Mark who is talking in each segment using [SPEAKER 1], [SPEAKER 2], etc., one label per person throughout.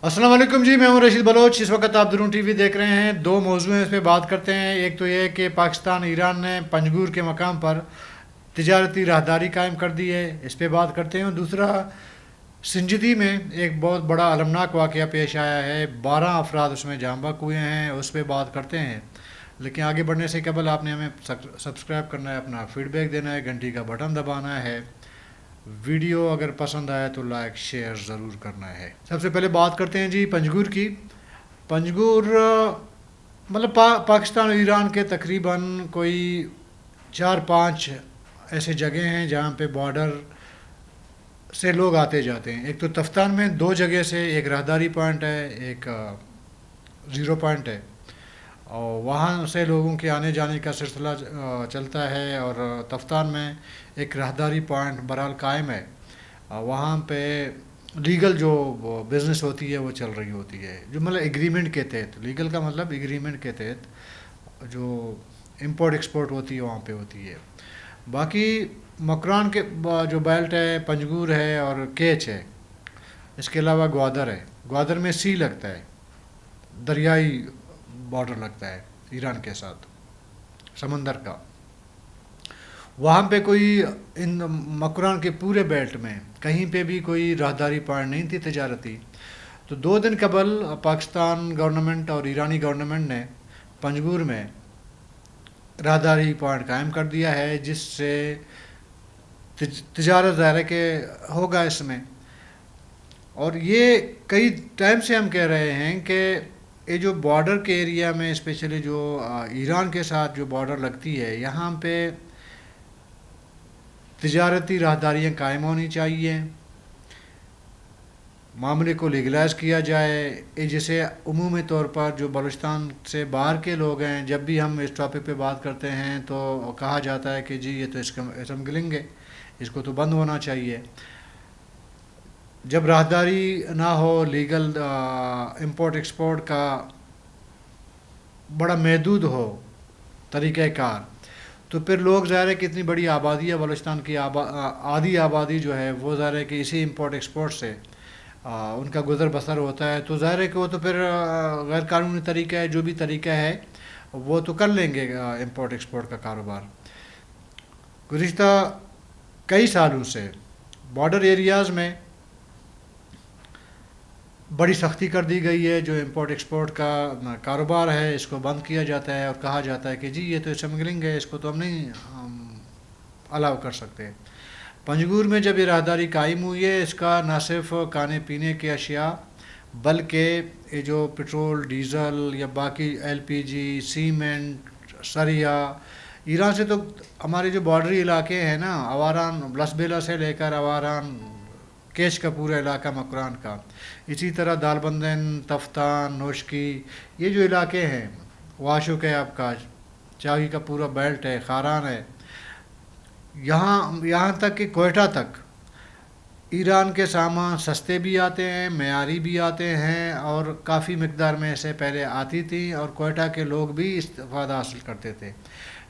[SPEAKER 1] السلام علیکم جی، میں ہوں رشید بلوچ۔ اس وقت آپ درون ٹی وی دیکھ رہے ہیں۔ دو موضوع ہیں، اس پہ بات کرتے ہیں۔ ایک تو یہ کہ پاکستان ایران نے پنجگور کے مقام پر تجارتی راہداری قائم کر دی ہے، اس پہ بات کرتے ہیں۔ دوسرا، سنجیدی میں ایک بہت بڑا المناک واقعہ پیش آیا ہے، 12 افراد اس میں جاں بحق ہوئے ہیں، اس پہ بات کرتے ہیں۔ لیکن آگے بڑھنے سے قبل آپ نے ہمیں سبسکرائب کرنا ہے، اپنا فیڈ بیک دینا ہے، گھنٹی کا بٹن دبانا ہے، ویڈیو اگر پسند آئے تو لائک شیئر ضرور کرنا ہے۔ سب سے پہلے بات کرتے ہیں جی پنجگور کی۔ پنجگور مطلب پاکستان اور ایران کے تقریباً کوئی 4-5 ایسے جگہ ہیں جہاں پہ بارڈر سے لوگ آتے جاتے ہیں۔ ایک تو تفتان میں 2 جگہ سے ایک راہداری پوائنٹ ہے، ایک زیرو پوائنٹ ہے، اور وہاں سے لوگوں کے آنے جانے کا سلسلہ چلتا ہے۔ اور تفتان میں ایک راہداری پوائنٹ بہرحال قائم ہے، وہاں پہ لیگل جو بزنس ہوتی ہے وہ چل رہی ہوتی ہے، جو مطلب ایگریمنٹ کے تحت، لیگل کا مطلب ایگریمنٹ کے تحت جو امپورٹ ایکسپورٹ ہوتی ہے وہاں پہ ہوتی ہے۔ باقی مکران کے جو بیلٹ ہے، پنجگور ہے اور کیچ ہے، اس کے علاوہ گوادر ہے۔ گوادر میں سی لگتا ہے، دریائی بارڈر لگتا ہے ایران کے ساتھ، سمندر کا۔ وہاں پہ کوئی ان مکران کے پورے بیلٹ میں کہیں پہ بھی کوئی راہداری پوائنٹ نہیں تھی تجارتی۔ تو 2 دن قبل پاکستان گورنمنٹ اور ایرانی گورنمنٹ نے پنجگور میں راہداری پوائنٹ قائم کر دیا ہے، جس سے تجارت ظاہر کہ ہوگا اس میں۔ اور یہ کئی ٹائم سے ہم کہہ رہے ہیں کہ یہ جو بارڈر کے ایریا میں، اسپیشلی جو ایران کے ساتھ جو بارڈر لگتی ہے، یہاں پہ تجارتی راہداریاں قائم ہونی چاہیے، معاملے کو لیگلائز کیا جائے۔ جیسے عمومی طور پر جو بلوچستان سے باہر کے لوگ ہیں، جب بھی ہم اس ٹاپک پہ بات کرتے ہیں تو کہا جاتا ہے کہ جی یہ تو اسمگلنگ ہے، اس کو تو بند ہونا چاہیے۔ جب راہداری نہ ہو، لیگل امپورٹ ایکسپورٹ کا بڑا محدود ہو طریقہ کار، تو پھر لوگ ظاہر ہے کہ اتنی بڑی آبادی ہے بلوچستان کی، آدھی آبادی جو ہے وہ ظاہر ہے کہ اسی امپورٹ ایکسپورٹ سے ان کا گزر بسر ہوتا ہے۔ تو ظاہر ہے کہ وہ تو پھر غیر قانونی طریقہ ہے، جو بھی طریقہ ہے وہ تو کر لیں گے امپورٹ ایکسپورٹ کا کاروبار۔ گزشتہ کئی سالوں سے بارڈر ایریاز میں بڑی سختی کر دی گئی ہے، جو امپورٹ ایکسپورٹ کا کاروبار ہے اس کو بند کیا جاتا ہے، اور کہا جاتا ہے کہ جی یہ تو اسمگلنگ ہے، اس کو تو ہم نہیں الاؤ کر سکتے۔ پنجگور میں جب یہ راہداری قائم ہوئی ہے، اس کا نہ صرف کھانے پینے کی اشیاء، بلکہ یہ جو پٹرول، ڈیزل یا باقی LPG، سیمنٹ، سریا، ایران سے تو ہمارے جو بارڈری علاقے ہیں نا، اواران لسبیلا سے لے کر اواران کیش کا پورا علاقہ مکران کا، اسی طرح دالبندن، تفتان، نوشکی، یہ جو علاقے ہیں، واشوق ہے آپ کا، چاہی کا پورا بیلٹ ہے، خاران ہے، یہاں تک کہ کوئٹہ تک ایران کے سامان سستے بھی آتے ہیں، معیاری بھی آتے ہیں، اور کافی مقدار میں ایسے پہلے آتی تھی، اور کوئٹہ کے لوگ بھی استفادہ حاصل کرتے تھے۔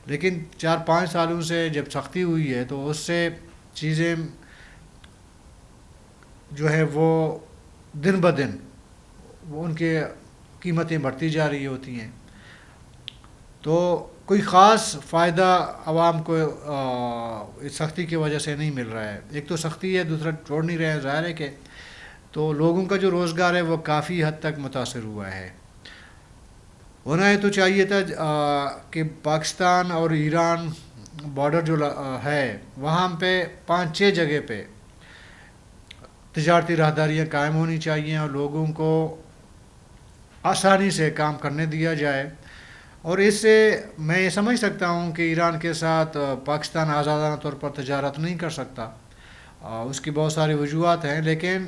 [SPEAKER 1] لیکن 4-5 سالوں سے جب سختی ہوئی ہے تو اس سے چیزیں جو ہے وہ دن بدن وہ ان کے قیمتیں بڑھتی جا رہی ہوتی ہیں۔ تو کوئی خاص فائدہ عوام کو اس سختی کی وجہ سے نہیں مل رہا ہے۔ ایک تو سختی ہے، دوسرا چھوڑ نہیں رہے ہیں ظاہر ہے کہ، تو لوگوں کا جو روزگار ہے وہ کافی حد تک متاثر ہوا ہے۔ ہونا یہ تو چاہیے تھا کہ پاکستان اور ایران بارڈر جو ہے وہاں پہ 5-6 جگہ پہ تجارتی راہداریاں قائم ہونی چاہیے، اور لوگوں کو آسانی سے کام کرنے دیا جائے۔ اور اس سے میں یہ سمجھ سکتا ہوں کہ ایران کے ساتھ پاکستان آزادانہ طور پر تجارت نہیں کر سکتا، اس کی بہت ساری وجوہات ہیں، لیکن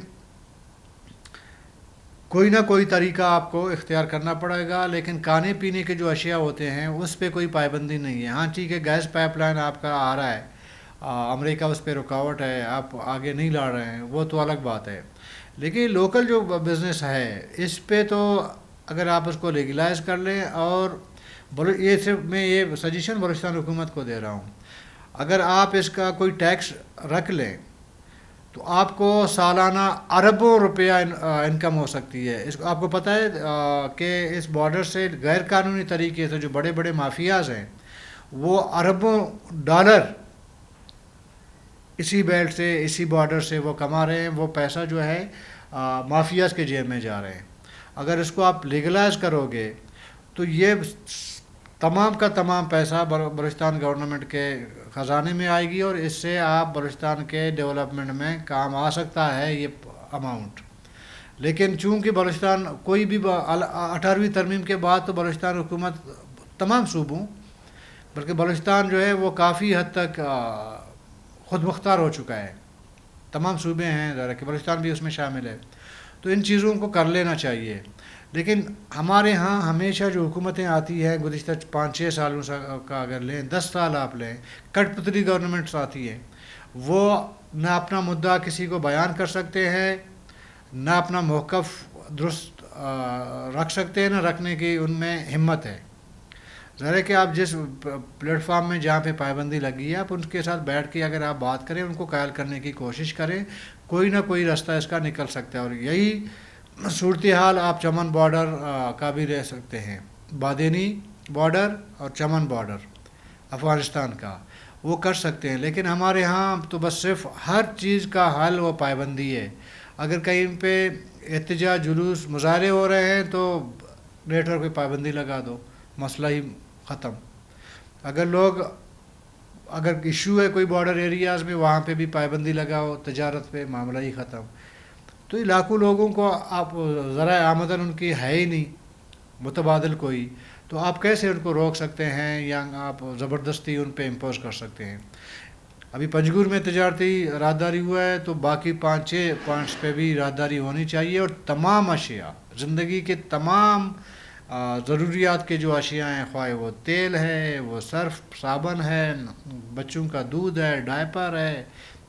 [SPEAKER 1] کوئی نہ کوئی طریقہ آپ کو اختیار کرنا پڑے گا۔ لیکن کھانے پینے کے جو اشیاء ہوتے ہیں اس پہ کوئی پابندی نہیں ہے۔ ہاں ٹھیک ہے، گیس پائپ لائن آپ کا آ رہا ہے، امریکہ اس پہ رکاوٹ ہے، آپ آگے نہیں لا رہے ہیں، وہ تو الگ بات ہے۔ لیکن لوکل جو بزنس ہے اس پہ تو اگر آپ اس کو لیگلائز کر لیں، اور یہ صرف میں یہ سجیشن بلوچستان حکومت کو دے رہا ہوں، اگر آپ اس کا کوئی ٹیکس رکھ لیں تو آپ کو سالانہ اربوں روپیہ انکم ہو سکتی ہے. اس کو آپ کو پتہ ہے کہ اس بارڈر سے غیر قانونی طریقے سے جو بڑے بڑے مافیاز ہیں وہ اربوں ڈالر اسی بیلٹ سے اسی بارڈر سے وہ کما رہے ہیں. وہ پیسہ جو ہے مافیاز کے جیب میں جا رہے ہیں. اگر اس کو آپ لیگلائز کرو گے تو یہ تمام کا تمام پیسہ بلوچستان گورنمنٹ کے خزانے میں آئے گی اور اس سے آپ بلوچستان کے ڈیولپمنٹ میں کام آ سکتا ہے یہ اماؤنٹ. لیکن چونکہ بلوچستان کوئی بھی 18ویں ترمیم کے بعد تو بلوچستان حکومت تمام صوبوں بلکہ بلوچستان جو ہے وہ کافی حد تک خود مختار ہو چکا ہے. تمام صوبے ہیں ذرا کہ بلوچستان بھی اس میں شامل ہے. تو ان چیزوں کو کر لینا چاہیے. لیکن ہمارے ہاں ہمیشہ جو حکومتیں آتی ہیں گزشتہ 5-6 سالوں کا اگر لیں 10 سال آپ لیں کٹ پتلی گورنمنٹس آتی ہیں وہ نہ اپنا مدعا کسی کو بیان کر سکتے ہیں نہ اپنا موقف درست رکھ سکتے ہیں نہ رکھنے کی ان میں ہمت ہے. ظاہر ہے کہ آپ جس پلیٹ فارم میں جہاں پہ پابندی لگی ہے آپ ان کے ساتھ بیٹھ کے اگر آپ بات کریں ان کو قائل کرنے کی کوشش کریں کوئی نہ کوئی راستہ اس کا نکل سکتا ہے. اور یہی صورتحال آپ چمن بارڈر کا بھی رہ سکتے ہیں. بادینی بارڈر اور چمن بارڈر افغانستان کا وہ کر سکتے ہیں. لیکن ہمارے ہاں تو بس صرف ہر چیز کا حل وہ پابندی ہے. اگر کہیں پہ احتجاج جلوس مظاہرے ہو رہے ہیں تو نیٹورک پہ پابندی لگا دو مسئلہ ہی ختم. اگر ایشو ہے کوئی بارڈر ایریاز میں وہاں پہ بھی پابندی لگاؤ تجارت پہ معاملہ ہی ختم. تو لاکھوں لوگوں کو آپ ذرائع آمدن ان کی ہے ہی نہیں متبادل کوئی تو آپ کیسے ان کو روک سکتے ہیں یا آپ زبردستی ان پہ امپوز کر سکتے ہیں. ابھی پنجگور میں تجارتی راہداری ہوا ہے تو باقی 5-6 پوائنٹس پہ بھی راہداری ہونی چاہیے اور تمام اشیاء زندگی کے تمام ضروریات کے جو اشیاء ہیں خواہ وہ تیل ہے وہ صرف صابن ہے بچوں کا دودھ ہے ڈائپر ہے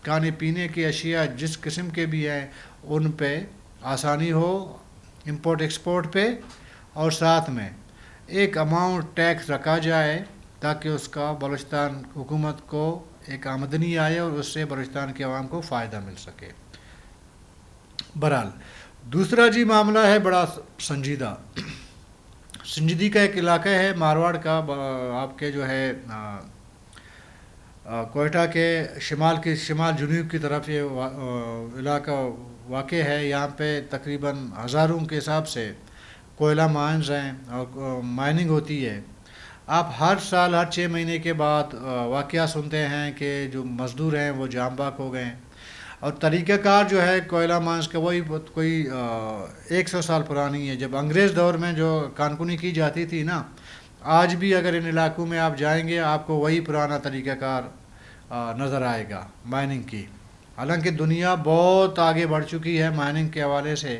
[SPEAKER 1] کھانے پینے کی اشیاء جس قسم کے بھی ہیں ان پہ آسانی ہو امپورٹ ایکسپورٹ پہ اور ساتھ میں ایک اماؤنٹ ٹیکس رکھا جائے تاکہ اس کا بلوچستان حکومت کو ایک آمدنی آئے اور اس سے بلوچستان کے عوام کو فائدہ مل سکے. بہرحال دوسرا جی معاملہ ہے بڑا سنجیدگی کا ایک علاقہ ہے مارواڑ کا آپ کے جو ہے کوئٹہ کے شمال جنوب کی طرف یہ علاقہ واقع ہے. یہاں پہ تقریباً ہزاروں کے حساب سے کوئلہ مائنز ہیں اور مائننگ ہوتی ہے. آپ ہر سال ہر 6 مہینے کے بعد واقعہ سنتے ہیں کہ جو مزدور ہیں وہ جام باک ہو گئے ہیں اور طریقہ کار جو ہے کوئلہ مائنز کا وہی کوئی 100 سال پرانی ہے. جب انگریز دور میں جو کانکنی کی جاتی تھی نا آج بھی اگر ان علاقوں میں آپ جائیں گے آپ کو وہی پرانا طریقہ کار نظر آئے گا مائننگ کی. حالانکہ دنیا بہت آگے بڑھ چکی ہے مائننگ کے حوالے سے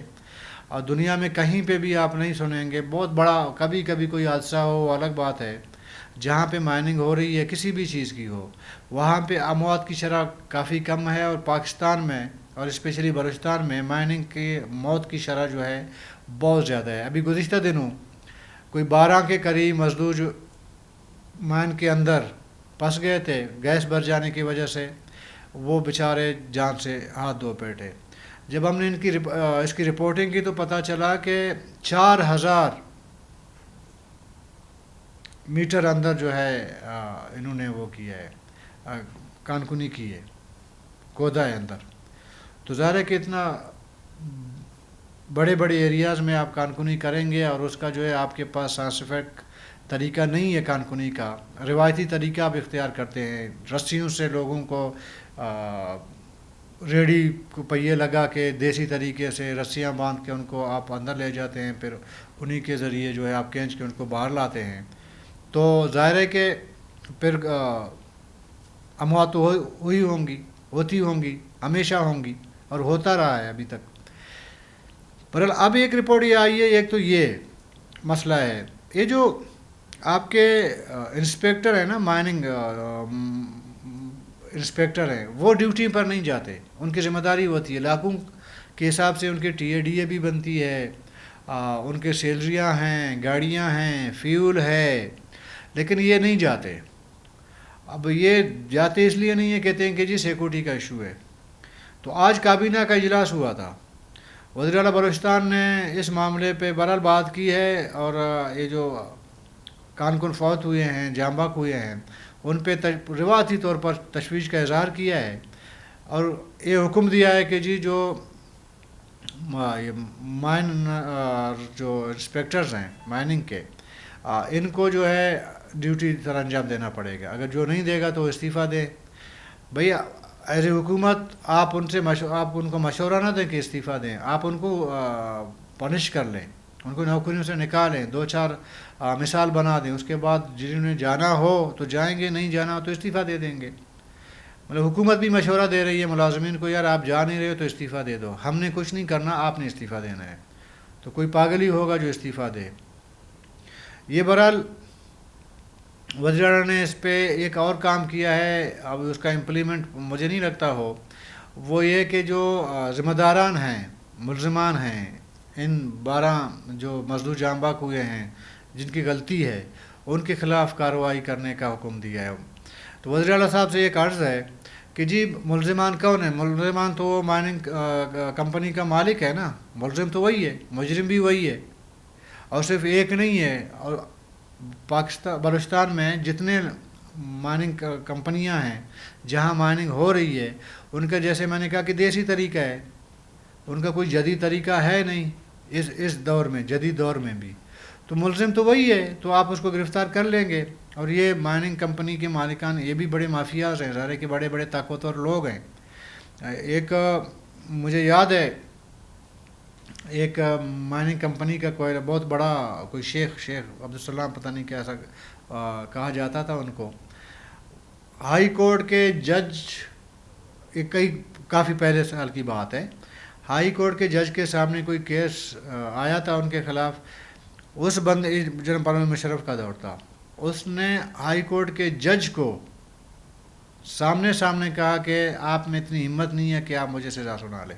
[SPEAKER 1] اور دنیا میں کہیں پہ بھی آپ نہیں سنیں گے بہت بڑا کبھی کوئی حادثہ ہو الگ بات ہے. جہاں پہ مائننگ ہو رہی ہے کسی بھی چیز کی ہو وہاں پہ اموات کی شرح کافی کم ہے اور پاکستان میں اور اسپیشلی بلوچستان میں مائننگ کی موت کی شرح جو ہے بہت زیادہ ہے. ابھی گزشتہ دنوں کوئی 12 کے قریب مزدور جو مائن کے اندر پھنس گئے تھے گیس بھر جانے کی وجہ سے وہ بیچارے جان سے ہاتھ دھو بیٹھے. جب ہم نے اس کی رپورٹنگ کی تو پتہ چلا کہ 4000 میٹر اندر جو ہے انہوں نے وہ کیا ہے کانکنی کی ہے کھودا ہے اندر. تو ظاہر ہے کہ اتنا بڑے ایریاز میں آپ کانکنی کریں گے اور اس کا جو ہے آپ کے پاس سائنسفک طریقہ نہیں ہے کانکنی کا روایتی طریقہ آپ اختیار کرتے ہیں رسیوں سے لوگوں کو ریڑھی کو پہیے لگا کے دیسی طریقے سے رسیاں باندھ کے ان کو آپ اندر لے جاتے ہیں پھر انہی کے ذریعے جو ہے آپ کھینچ کے ان کو باہر لاتے ہیں. تو ظاہر ہے کہ پھر اموات ہوتی ہوں گی ہمیشہ ہوں گی اور ہوتا رہا ہے ابھی تک. پر اب ایک رپورٹ یہ آئی ہے ایک تو یہ مسئلہ ہے یہ جو آپ کے انسپیکٹر ہیں نا مائننگ انسپیکٹر ہیں وہ ڈیوٹی پر نہیں جاتے ان کی ذمہ داری ہوتی ہے لاکھوں کے حساب سے ان کی TADA بھی بنتی ہے ان کے سیلریاں ہیں گاڑیاں ہیں فیول ہے لیکن یہ نہیں جاتے. اب یہ جاتے اس لیے نہیں ہے کہتے ہیں کہ جی سیکورٹی کا ایشو ہے. تو آج کابینہ کا اجلاس ہوا تھا، وزیر اعلیٰ بلوچستان نے اس معاملے پہ بہرحال بات کی ہے، اور یہ جو کان فوت ہوئے ہیں، جام بحق ہوئے ہیں، ان پہ روایتی طور پر تشویش کا اظہار کیا ہے، اور یہ حکم دیا ہے کہ جی جو مائن جو انسپیکٹرز ہیں مائننگ کے، ان کو جو ہے ڈیوٹی سر انجام دینا پڑے گا، اگر جو نہیں دے گا تو استعفیٰ دیں. بھئی ایز اے حکومت آپ ان کو مشورہ نہ دیں کہ استعفیٰ دیں، آپ ان کو پنش کر لیں، ان کو نوکریوں سے نکالیں، 2-4 مثال بنا دیں، اس کے بعد جنہوں نے جانا ہو تو جائیں گے، نہیں جانا ہو تو استعفیٰ دے دیں گے. مطلب حکومت بھی مشورہ دے رہی ہے ملازمین کو، یار آپ جا نہیں رہے ہو تو استعفیٰ دے دو، ہم نے کچھ نہیں کرنا، آپ نے استعفیٰ دینا ہے. تو کوئی پاگل ہی ہوگا جو استعفیٰ دے. یہ بہرحال وزیر اعلیٰ نے اس پہ ایک اور کام کیا ہے، اب اس کا امپلیمنٹ مجھے نہیں لگتا ہو، وہ یہ کہ جو ذمہ داران ہیں، ملزمان ہیں، ان 12 جو مزدور جام بحق ہوئے ہیں جن کی غلطی ہے، ان کے خلاف کارروائی کرنے کا حکم دیا ہے. تو وزیر اعلیٰ صاحب سے ایک عرض ہے کہ جی ملزمان کون ہیں؟ ملزمان تو وہ مائننگ کمپنی کا مالک ہے نا، ملزم تو وہی ہے، مجرم بھی وہی ہے، اور صرف ایک نہیں ہے. اور بلوچستان میں جتنے مائننگ کمپنیاں ہیں جہاں مائننگ ہو رہی ہے، ان کا جیسے میں نے کہا کہ دیسی طریقہ ہے، ان کا کوئی جدید طریقہ ہے نہیں اس دور میں، جدید دور میں بھی. تو ملزم تو وہی ہے، تو آپ اس کو گرفتار کر لیں گے. اور یہ مائننگ کمپنی کے مالکان یہ بھی بڑے مافیاز ہیں، ظاہر ہے کہ بڑے بڑے طاقتور لوگ ہیں. ایک مجھے یاد ہے، ایک مائننگ کمپنی کا کوئی بہت بڑا کوئی شیخ عبدالسلام پتہ نہیں کیسا کہا جاتا تھا ان کو، ہائی کورٹ کے جج، کافی پہلے سال کی بات ہے، ہائی کورٹ کے جج کے سامنے کوئی کیس آیا تھا ان کے خلاف. اس بندے جناب پرویز مشرف کا دور تھا، اس نے ہائی کورٹ کے جج کو سامنے کہا کہ آپ میں اتنی ہمت نہیں ہے کہ آپ مجھے سزا سنا لیں،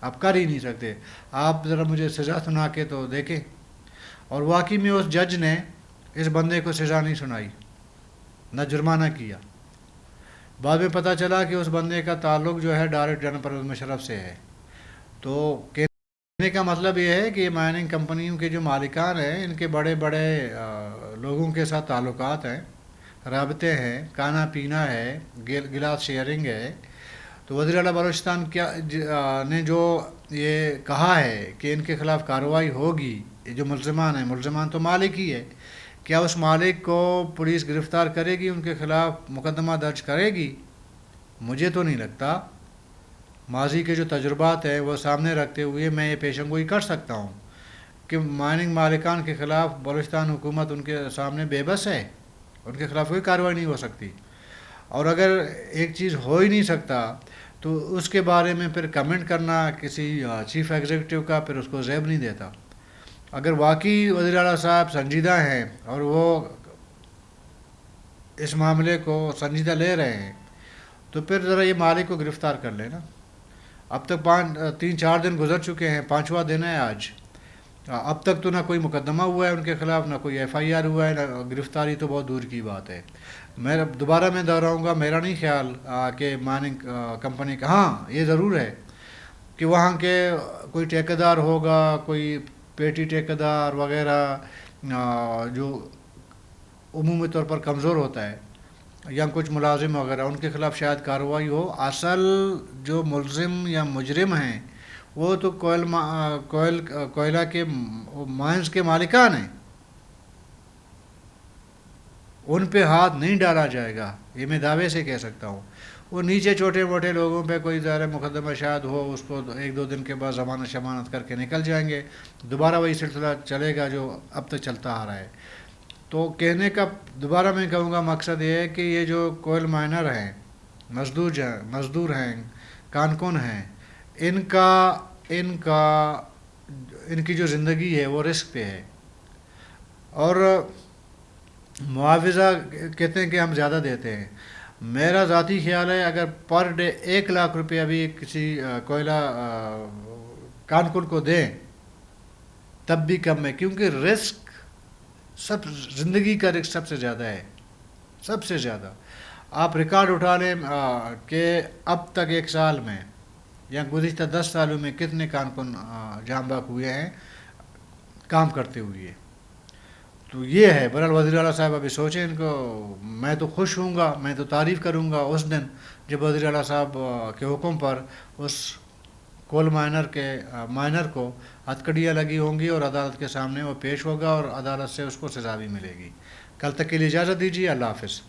[SPEAKER 1] آپ کر ہی نہیں سکتے، آپ ذرا مجھے سزا سنا کے تو دیکھیں. اور واقعی میں اس جج نے اس بندے کو سزا نہیں سنائی، نہ جرمانہ کیا. بعد میں پتہ چلا کہ اس بندے کا تعلق جو ہے ڈائریکٹ جناب پرویز مشرف سے ہے. تو کہنے کا مطلب یہ ہے کہ مائننگ کمپنیوں کے جو مالکان ہیں، ان کے بڑے بڑے لوگوں کے ساتھ تعلقات ہیں، رابطے ہیں، کھانا پینا ہے، گلاس شیئرنگ ہے. تو وزیر اعلیٰ بلوچستان نے جو یہ کہا ہے کہ ان کے خلاف کارروائی ہوگی، یہ جو ملزمان تو مالک ہی ہے، کیا اس مالک کو پولیس گرفتار کرے گی، ان کے خلاف مقدمہ درج کرے گی؟ مجھے تو نہیں لگتا. ماضی کے جو تجربات ہیں وہ سامنے رکھتے ہوئے میں یہ پیشن گوئی کر سکتا ہوں کہ مائننگ مالکان کے خلاف بلوچستان حکومت ان کے سامنے بے بس ہے، ان کے خلاف کوئی کارروائی نہیں ہو سکتی. اور اگر ایک چیز ہو ہی نہیں سکتا تو اس کے بارے میں پھر کمنٹ کرنا کسی چیف ایگزیکٹو کا پھر اس کو زیب نہیں دیتا. اگر واقعی وزیر اعلیٰ صاحب سنجیدہ ہیں اور وہ اس معاملے کو سنجیدہ لے رہے ہیں تو پھر ذرا یہ مالک کو گرفتار کر لینا. اب تک 3-4 دن گزر چکے ہیں، 5واں دن ہے آج. اب تک تو نہ کوئی مقدمہ ہوا ہے ان کے خلاف، نہ کوئی FIR ہوا ہے، نہ گرفتاری تو بہت دور کی بات ہے. دوبارہ میں دہراؤں گا، میرا نہیں خیال کہ مائننگ کمپنی کا، ہاں یہ ضرور ہے کہ وہاں کے کوئی ٹھیکیدار ہوگا، کوئی پیٹی ٹھیکیدار وغیرہ جو عمومی طور پر کمزور ہوتا ہے، یا کچھ ملازم وغیرہ، ان کے خلاف شاید کارروائی ہو. اصل جو ملزم یا مجرم ہیں وہ تو کوئلہ کے مائنز کے مالکان ہیں، ان پہ ہاتھ نہیں ڈالا جائے گا، یہ میں دعوے سے کہہ سکتا ہوں. وہ نیچے چھوٹے موٹے لوگوں پہ کوئی ظاہر مقدمہ شاید ہو، اس کو 1-2 دن کے بعد ضمانت شمانت کر کے نکل جائیں گے، دوبارہ وہی سلسلہ چلے گا جو اب تک چلتا آ رہا ہے. تو کہنے کا دوبارہ میں کہوں گا مقصد یہ ہے کہ یہ جو کوئل مائنر ہیں، مزدور ہیں، کانکن ہیں، ان کی جو زندگی ہے وہ رسک پہ ہے. اور معاوضہ کہتے ہیں کہ ہم زیادہ دیتے ہیں. میرا ذاتی خیال ہے اگر پر ڈے 1 لاکھ روپیہ بھی کسی کوئلہ کانکن کو دیں تب بھی کم ہے، کیونکہ رسک زندگی کا رسک سب سے زیادہ ہے، سب سے زیادہ. آپ ریکارڈ اٹھا لیں کہ اب تک 1 سال میں یا گزشتہ 10 سالوں میں کتنے کارکن جام بحق ہوئے ہیں کام کرتے ہوئے. تو یہ ہے. بہرحال وزیر اعلیٰ صاحب ابھی سوچیں ان کو. میں تو خوش ہوں گا, میں تو تعریف کروں گا اس دن جب وزیر اعلیٰ صاحب کے حکم پر اس کول مائنر کو ہتھکڑیاں لگی ہوں گی اور عدالت کے سامنے وہ پیش ہوگا اور عدالت سے اس کو سزا بھی ملے گی. کل تک کے لیے اجازت دیجیے. اللہ حافظ.